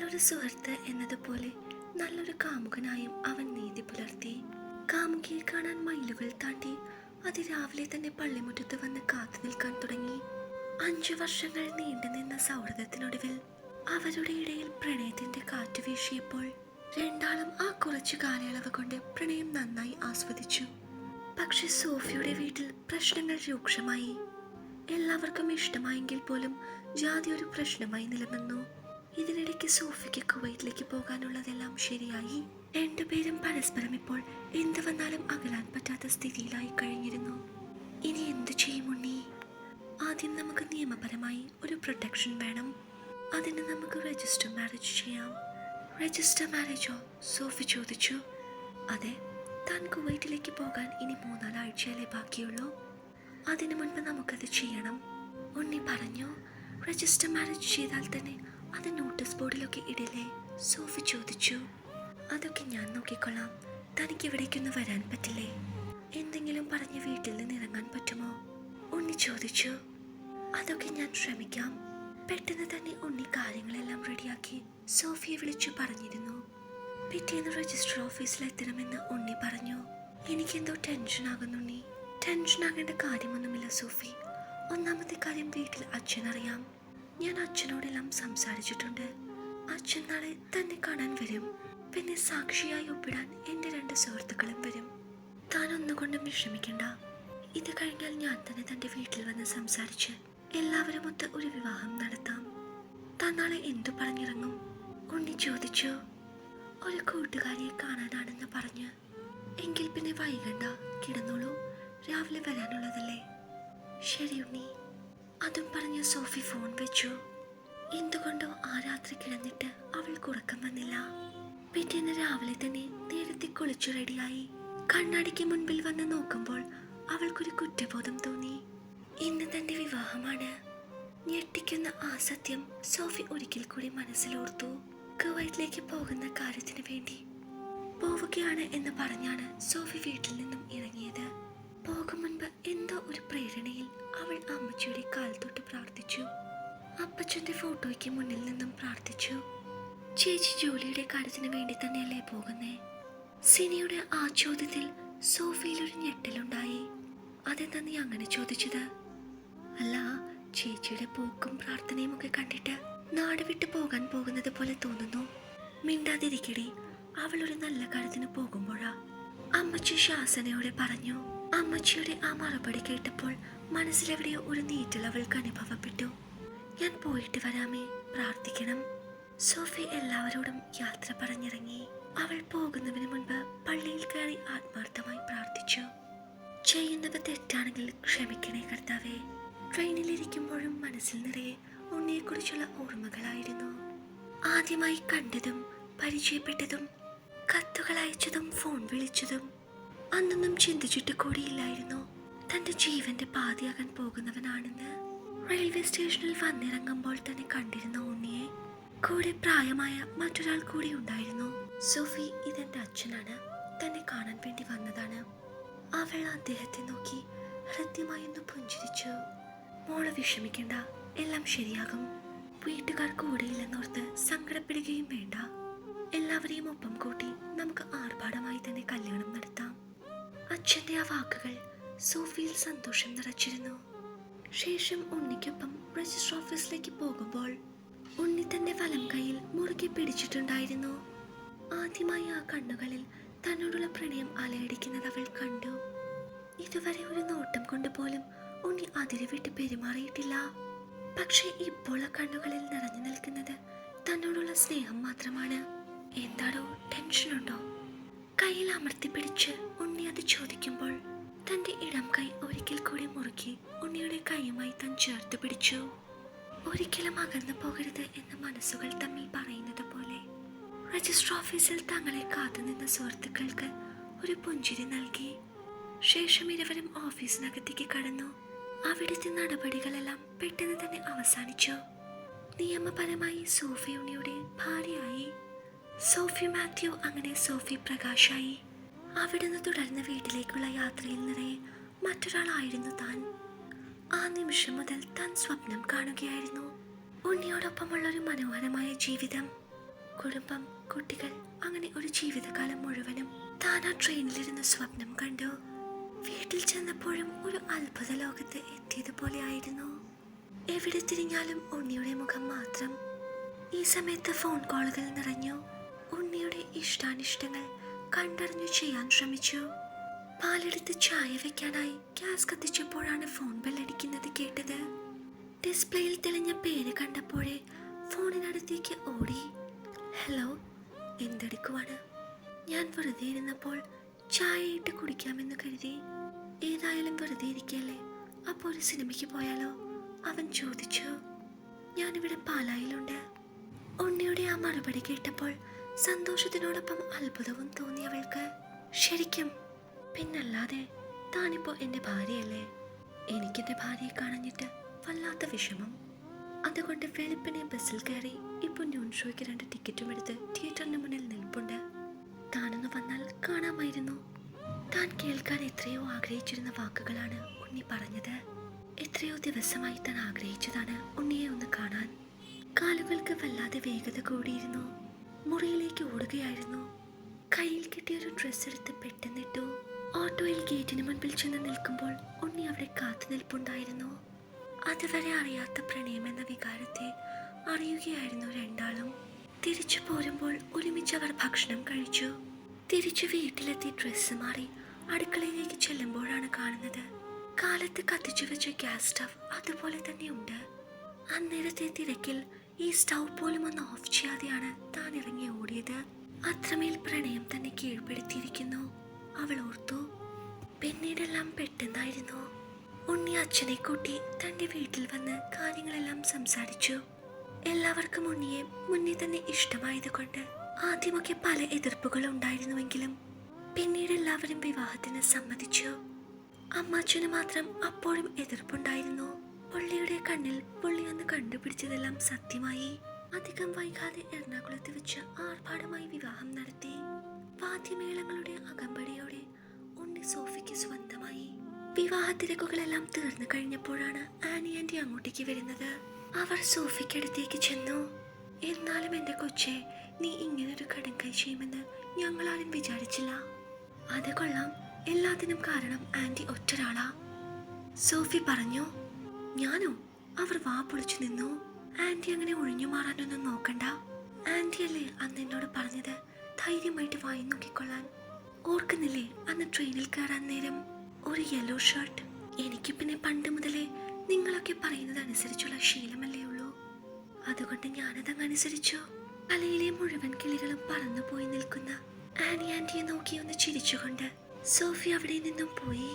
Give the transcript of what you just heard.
നല്ലൊരു സുഹൃത്ത് എന്നതുപോലെ നല്ലൊരു കാമുകനായും അവൻ നീതി പുലർത്തി. കാമുകിയെ കാണാൻ മൈലുകൾ താണ്ടി അതിരാവിലെ തന്നെ പള്ളിമുറ്റത്ത് വന്ന് കാത്തു നിൽക്കാൻ തുടങ്ങി. 5 വർഷങ്ങൾ നീണ്ടുനിന്ന സൗഹൃദത്തിനൊടുവിൽ അവരുടെ ഇടയിൽ പ്രണയത്തിന്റെ കാറ്റ് വീശിയപ്പോൾ രണ്ടാളും ആ കുറച്ചു കാലയളവ് കൊണ്ട് പ്രണയം നന്നായി ആസ്വദിച്ചു. പക്ഷെ സോഫിയുടെ വീട്ടിൽ പ്രശ്നങ്ങൾ രൂക്ഷമായി. എല്ലാവർക്കും ഇഷ്ടമായെങ്കിൽ പോലും ജാതി ഒരു പ്രശ്നമായി നിലനിന്നു. ഇതിനിടയ്ക്ക് സോഫിക്ക് കുവൈറ്റിലേക്ക് പോകാനുള്ളതെല്ലാം ശരിയായി. രണ്ടുപേരും പരസ്പരം ഇപ്പോൾ എന്ത് വന്നാലും അകലാൻ പറ്റാത്ത സ്ഥിതിയിലായി കഴിഞ്ഞിരുന്നു. ഇനി എന്തു ചെയ്യും ഉണ്ണി? ആദ്യം നമുക്ക് നിയമപരമായി ഒരു പ്രൊട്ടക്ഷൻ വേണം. അതിന് നമുക്ക് രജിസ്റ്റർ മാരേജ് ചെയ്യാം. രജിസ്റ്റർ മാരേജോ? സോഫി ചോദിച്ചു. അതെ, താൻ കുവൈറ്റിലേക്ക് പോകാൻ ഇനി 3-4 ആഴ്ചയല്ലേ ബാക്കിയുള്ളൂ. അതിനു മുൻപ് നമുക്കത് ചെയ്യണം, ഉണ്ണി പറഞ്ഞു. രജിസ്റ്റർ മാരേജ് ചെയ്താൽ തന്നെ അത് നോട്ടീസ് ബോർഡിലൊക്കെ ഇടില്ലേ? സോഫി ചോദിച്ചു. അതൊക്കെ ഞാൻ നോക്കിക്കൊള്ളാം. തനിക്ക് ഇവിടേക്കൊന്ന് വരാൻ പറ്റില്ലേ? എന്തെങ്കിലും പറഞ്ഞ് വീട്ടിൽ നിന്ന് ഇറങ്ങാൻ പറ്റുമോ? ഉണ്ണി ചോദിച്ചു. അതൊക്കെ ഞാൻ ശ്രമിക്കാം. പെട്ടെന്ന് തന്നെ ഉണ്ണി കാര്യങ്ങളെല്ലാം റെഡിയാക്കി സോഫിയെ വിളിച്ചു പറഞ്ഞിരുന്നു. പിറ്റേന്ന് രജിസ്റ്റർ ഓഫീസിലെത്തണമെന്ന് ഉണ്ണി പറഞ്ഞു. എനിക്കെന്തോ ടെൻഷനാകുന്നുണ്ണി. ടെൻഷനാകേണ്ട കാര്യമൊന്നുമില്ല സോഫി. ഒന്നാമത്തെ കാര്യം, വീട്ടിൽ അച്ഛനറിയാം. ഞാൻ അച്ഛനോടെല്ലാം സംസാരിച്ചിട്ടുണ്ട്. അച്ഛൻ നാളെ തന്നെ കാണാൻ വരും. പിന്നെ സാക്ഷിയായി ഒപ്പിടാൻ എൻ്റെ 2 സുഹൃത്തുക്കളും വരും. താൻ ഒന്നുകൊണ്ടും വിഷമിക്കണ്ട. ഇത് കഴിഞ്ഞാൽ ഞാൻ തന്നെ തൻ്റെ വീട്ടിൽ വന്ന് സംസാരിച്ച് എല്ലാവരും ഒത്ത് ഒരു വിവാഹം നടത്താം. താൻ നാളെ എന്തു പറഞ്ഞിറങ്ങും? ഉണ്ണി ചോദിച്ചു. ഒരു കൂട്ടുകാരിയെ കാണാനാണെന്ന് പറഞ്ഞ്. എങ്കിൽ പിന്നെ വൈകണ്ട, കിടന്നോളൂ. രാവിലെ വരാനുള്ളതല്ലേ? ശരി ഉണ്ണി. അതും പറഞ്ഞ് സോഫി ഫോൺ വെച്ചു. എന്തുകൊണ്ടോ ആ രാത്രി കിടന്നിട്ട് അവൾക്ക് ഉറക്കം വന്നില്ല. പിറ്റേന്ന് രാവിലെ തന്നെ നേരത്തെ കുളിച്ചു റെഡിയായി കണ്ണാടിക്ക് മുൻപിൽ വന്ന് നോക്കുമ്പോൾ അവൾക്കൊരു കുറ്റബോധം തോന്നി. ഇന്ന് തന്റെ വിവാഹമാണ്. ഞെട്ടിക്കുന്ന ആ സത്യം സോഫി ഒരിക്കൽ കൂടി മനസ്സിലോർത്തു. കുവൈറ്റിലേക്ക് പോകുന്ന കാര്യത്തിന് വേണ്ടി പോവുകയാണ് എന്ന് പറഞ്ഞാണ് സോഫി വീട്ടിൽ നിന്നും ഇറങ്ങിയത്. പോകും മുൻപ് എന്തോ ഒരു പ്രേരണയിൽ അവൾ അമ്മച്ചിയുടെ കാൽ തൊട്ട് പ്രാർത്ഥിച്ചു. അപ്പച്ചന്റെ ഫോട്ടോയ്ക്ക് മുന്നിൽ നിന്നും പ്രാർത്ഥിച്ചു. ചേച്ചി ജോലിയുടെ കാര്യത്തിന് വേണ്ടി തന്നെയല്ലേ പോകുന്നേ? സിനിയുടെ ആ ചോദ്യത്തിൽ സോഫിയിലൊരു ഞെട്ടലുണ്ടായി. അതെന്താ നീ അങ്ങനെ ചോദിച്ചത്? അല്ല, ചേച്ചിയുടെ പോക്കും പ്രാർത്ഥനയും ഒക്കെ കണ്ടിട്ട് നാട് വിട്ടു പോകാൻ പോകുന്നത് പോലെ തോന്നുന്നു. മിണ്ടാതിരിക്കടി, അവളൊരു നല്ല കാര്യത്തിന് പോകുമ്പോഴാ, അമ്മച്ചി ശാസനയോടെ പറഞ്ഞു. അമ്മച്ചിയുടെ ആ മറുപടി കേട്ടപ്പോൾ മനസ്സിലെവിടെയോ ഒരു നീറ്റൽ അവൾക്ക് അനുഭവപ്പെട്ടു. ഞാൻ പോയിട്ട് വരാമേ, പ്രാർത്ഥിക്കണം. സോഫി എല്ലാവരോടും യാത്ര പറഞ്ഞിറങ്ങി. അവൾ പോകുന്നതിന് മുൻപ് പള്ളിയിൽ കയറി ആത്മാർത്ഥമായി പ്രാർത്ഥിച്ചു. ചെയ്യുന്നത് തെറ്റാണെങ്കിൽ ക്ഷമിക്കണേ കർത്താവേ. ട്രെയിനിലിരിക്കുമ്പോഴും മനസ്സിൽ നിറയെ ഉണ്ണിയെക്കുറിച്ചുള്ള ഓർമ്മകളായിരുന്നു. ആദ്യമായി കണ്ടതും പരിചയപ്പെട്ടതും കത്തുകൾ അയച്ചതും ഫോൺ വിളിച്ചതും അന്നൊന്നും ചിന്തിച്ചിട്ട് കൂടിയില്ലായിരുന്നു തന്റെ ജീവന്റെ പാതിയാകാൻ പോകുന്നവനാണെന്ന്. റെയിൽവേ സ്റ്റേഷനിൽ വന്നിറങ്ങുമ്പോൾ തന്നെ കണ്ടിരുന്ന ഉണ്ണിയെ കൂടെ പ്രായമായ മറ്റൊരാൾ കൂടി ഉണ്ടായിരുന്നു. സോഫി, ഇതെന്റെ അച്ഛനാണ്, തന്നെ കാണാൻ വേണ്ടി വന്നതാണ്. അവൾ അദ്ദേഹത്തെ നോക്കി ഹൃദ്യമായി ഒന്ന് പുഞ്ചിരിച്ചു. മോള് വിഷമിക്കണ്ട, എല്ലാം ശരിയാകും. വീട്ടുകാർ കൂടെയില്ലെന്നോർത്ത് സങ്കടപ്പെടുകയും വേണ്ട. എല്ലാവരെയും ഒപ്പം കൂട്ടി നമുക്ക് ആർഭാടമായി തന്നെ കല്യാണം നടത്താം. അച്ഛൻ്റെ ആ വാക്കുകൾ സോഫിയിൽ സന്തോഷം നിറച്ചിരുന്നു. ശേഷം ഉണ്ണിക്കൊപ്പം രജിസ്റ്റർ ഓഫീസിലേക്ക് പോകുമ്പോൾ ഉണ്ണി തന്റെ വലം കൈയിൽ മുറുകെ പിടിച്ചിട്ടുണ്ടായിരുന്നു. ആദ്യമായി ആ കണ്ണുകളിൽ തന്നോടുള്ള പ്രണയം അലയടിക്കുന്നത് അവൾ കണ്ടു. ഇതുവരെ ഒരു നോട്ടം കൊണ്ട് പോലും ഉണ്ണി അതിരെ വിട്ട് പെരുമാറിയിട്ടില്ല. പക്ഷെ ഇപ്പോൾ ആ കണ്ണുകളിൽ നിറഞ്ഞു നിൽക്കുന്നത് തന്നോടുള്ള സ്നേഹം മാത്രമാണ്. എന്താടോ, ടെൻഷനുണ്ടോ? കയ്യിൽ അമർത്തിപ്പിടിച്ച് ഉണ്ണി അത് ചോദിക്കുമ്പോൾ തന്റെ ഇടം കൈ ഒരിക്കൽ കൂടി മുറുക്കി ഉണ്ണിയുടെ കൈയുമായി താൻ ചേർത്ത് പിടിച്ചു. ഒരിക്കലും അകന്നു പോകരുത് എന്ന് മനസ്സുകൾ തമ്മിൽ പറയുന്നത് പോലെ രജിസ്റ്റർ ഓഫീസിൽ തങ്ങളെ കാത്തുനിന്ന സുഹൃത്തുക്കൾക്ക് ഒരു പുഞ്ചിരി നൽകി. ശേഷം ഇരുവരും ഓഫീസിനകത്തേക്ക് കടന്നു. അവിടുത്തെ നടപടികളെല്ലാം പെട്ടെന്ന് തന്നെ അവസാനിച്ചു. നിയമപരമായി സോഫി ഉണ്ണിയുടെ ഭാര്യയായി. സോഫി മാത്യു അങ്ങനെ സോഫി പ്രകാശായി. അവിടുന്ന് തുടർന്ന് വീട്ടിലേക്കുള്ള യാത്രയിൽ നിറയെ മറ്റൊരാളായിരുന്നു താൻ. ആ നിമിഷം മുതൽ താൻ സ്വപ്നം കാണുകയായിരുന്നു. ഉണ്ണിയോടൊപ്പമുള്ളൊരു മനോഹരമായ ജീവിതം. കുടുംബം, കുട്ടികൾ, അങ്ങനെ ഒരു ജീവിതകാലം മുഴുവനും താൻ ആ ട്രെയിനിലിരുന്ന് സ്വപ്നം കണ്ടു. വീട്ടിൽ ചെന്നപ്പോഴും ഒരു അത്ഭുത ലോകത്ത് എത്തിയതുപോലെ ആയിരുന്നു. എവിടെ തിരിഞ്ഞാലും ഉണ്ണിയുടെ മുഖം മാത്രം. ഈ സമയത്ത് ഫോൺ കോളുകൾ നിറഞ്ഞു. ഉണ്ണിയുടെ ഇഷ്ടാനിഷ്ടങ്ങൾ കണ്ടറിഞ്ഞു ചെയ്യാൻ ശ്രമിച്ചു. പാലെടുത്ത് ചായ വെക്കാനായി ഗ്യാസ് കത്തിച്ചപ്പോഴാണ് ഫോൺ ബെല്ലടിക്കുന്നത് കേട്ടത്. ഡിസ്പ്ലേയിൽ തെളിഞ്ഞ പേര് കണ്ടപ്പോഴേ ഫോണിനടുത്തേക്ക് ഓടി. ഹലോ, എന്തെടുക്കുവാണ്? ഞാൻ വെറുതെ ഇരുന്നപ്പോൾ ചായ ഇട്ട് കുടിക്കാമെന്ന് കരുതി. ഏതായാലും വെറുതെ ഇരിക്കല്ലേ, അപ്പോൾ ഒരു സിനിമയ്ക്ക് പോയാലോ? അവൻ ചോദിച്ചു. ഞാനിവിടെ പാലായിലുണ്ട്. ഉണ്ണിയുടെ ആ മറുപടി കേട്ടപ്പോൾ സന്തോഷത്തിനോടൊപ്പം അത്ഭുതവും തോന്നി അവൾക്ക്. ശരിക്കും? പിന്നല്ലാതെ, താനിപ്പോ എൻ്റെ ഭാര്യയല്ലേ? എനിക്കെൻ്റെ ഭാര്യയെ കാണഞ്ഞിട്ട് വല്ലാത്ത വിഷമം. അതുകൊണ്ട് വെളുപ്പിനെ ബസ്സിൽ കയറി ഇപ്പോൾ ന്യൂൺ ഷോയ്ക്ക് 2 ടിക്കറ്റും എടുത്ത് തിയേറ്ററിന് മുന്നിൽ നിൽപ്പുണ്ട്. താനൊന്ന് വന്നാൽ കാണാമായിരുന്നു. താൻ കേൾക്കാൻ എത്രയോ ആഗ്രഹിച്ചിരുന്ന വാക്കുകളാണ് ഉണ്ണി പറഞ്ഞത്. എത്രയോ ദിവസമായി താൻ ആഗ്രഹിച്ചതാണ് ഉണ്ണിയെ ഒന്ന് കാണാൻ. കാലുകൾക്ക് വല്ലാതെ വേഗത കൂടിയിരുന്നു. മുറിയിലേക്ക് ഓടുകയായിരുന്നു. കയ്യിൽ കിട്ടിയൊരു ഡ്രസ്സ് എടുത്ത് പെട്ടെന്നിട്ടു. ഓട്ടോയിൽ ഗേറ്റിന് മുൻപിൽ ചെന്ന് നിൽക്കുമ്പോൾ ഉണ്ണി അവിടെ കാത്തു നിൽപ്പുണ്ടായിരുന്നു. അതുവരെ അറിയാത്ത പ്രണയം എന്ന വികാരത്തെ അറിയുകയായിരുന്നു രണ്ടാളും. തിരിച്ചു പോരുമ്പോൾ ഒരുമിച്ച് അവർ ഭക്ഷണം കഴിച്ചു. തിരിച്ചു വീട്ടിലെത്തി ഡ്രസ്സ് മാറി അടുക്കളയിലേക്ക് ചെല്ലുമ്പോഴാണ് കാണുന്നത് കാലത്ത് കത്തിച്ചു വെച്ച ഗ്യാസ് സ്റ്റവ് അതുപോലെ തന്നെയുണ്ട്. അന്നേരത്തെ തിരക്കിൽ ഈ സ്റ്റവ് പോലും ഒന്ന് ഓഫ് ചെയ്യാതെയാണ് താൻ ഇറങ്ങി ഓടിയത്. അത്രമേൽ പ്രണയം തന്നെ കീഴ്പ്പെടുത്തിയിരിക്കുന്നു അവൾ ഓർത്തു. പിന്നീടെല്ലാം പെട്ടെന്നായിരുന്നു. ഉണ്ണി അച്ഛനെ കൂട്ടി തൻ്റെ വീട്ടിൽ വന്ന് കാര്യങ്ങളെല്ലാം സംസാരിച്ചു. എല്ലാവർക്കും ഉണ്ണിയെ മുന്നേ തന്നെ ഇഷ്ടമായതുകൊണ്ട് ആദ്യമൊക്കെ പല എതിർപ്പുകൾ ഉണ്ടായിരുന്നുവെങ്കിലും പിന്നീട് എല്ലാവരും വിവാഹത്തിന് സമ്മതിച്ചു. അമ്മാച്ചന് മാത്രം അപ്പോഴും എതിർപ്പുണ്ടായിരുന്നു. പുള്ളിയുടെ കണ്ണിൽ പുള്ളി ഒന്ന് കണ്ടുപിടിച്ചതെല്ലാം സത്യമായി. അധികം വൈകാതെ എറണാകുളത്ത് വെച്ച് ആർഭാടമായി വിവാഹം നടത്തി. വാദ്യമേളങ്ങളുടെ അകമ്പടിയോടെ ഉണ്ണി സോഫിക്ക് സ്വന്തമായി. വിവാഹ തിരക്കുകളെല്ലാം തീർന്നു കഴിഞ്ഞപ്പോഴാണ് ആനി ആന്റി അങ്ങോട്ടേക്ക് വരുന്നത്. അവർ സോഫിക്കടുത്തേക്ക് ചെന്നു. എന്നാലും എൻ്റെ കൊച്ചെ, നീ ഇങ്ങനൊരു കടുംകൈ ചെയ്യുമെന്ന് ഞങ്ങളാരും വിചാരിച്ചില്ല. അത് കൊള്ളാം, എല്ലാത്തിനും കാരണം ആന്റി ഒറ്റൊരാളാ, സോഫി പറഞ്ഞു. ഞാനോ? അവർ വാ പൊളിച്ചു നിന്നു. ആന്റി അങ്ങനെ ഒഴിഞ്ഞു മാറാനൊന്നും നോക്കണ്ട. ആന്റിയല്ലേ അന്ന് എന്നോട് പറഞ്ഞത് ധൈര്യമായിട്ട് വായി നോക്കിക്കൊള്ളാൻ. ഓർക്കുന്നില്ലേ അന്ന് ട്രെയിനിൽ കയറാൻ നേരം ഒരു യെല്ലോ ഷർട്ട്? എനിക്ക് പിന്നെ പണ്ട് മുതലേ നിങ്ങളൊക്കെ പറയുന്നത് അനുസരിച്ചുള്ള ശീലമല്ലേ ഉള്ളൂ. അതുകൊണ്ട് ഞാനതങ്ങ് അനുസരിച്ചു. തലയിലെ മുഴുവൻ കിളികളും പറന്നു പോയി നിൽക്കുന്ന ആനി ആന്റിയെ നോക്കി ഒന്ന് ചിരിച്ചുകൊണ്ട് സോഫി അവിടെ നിന്നും പോയി.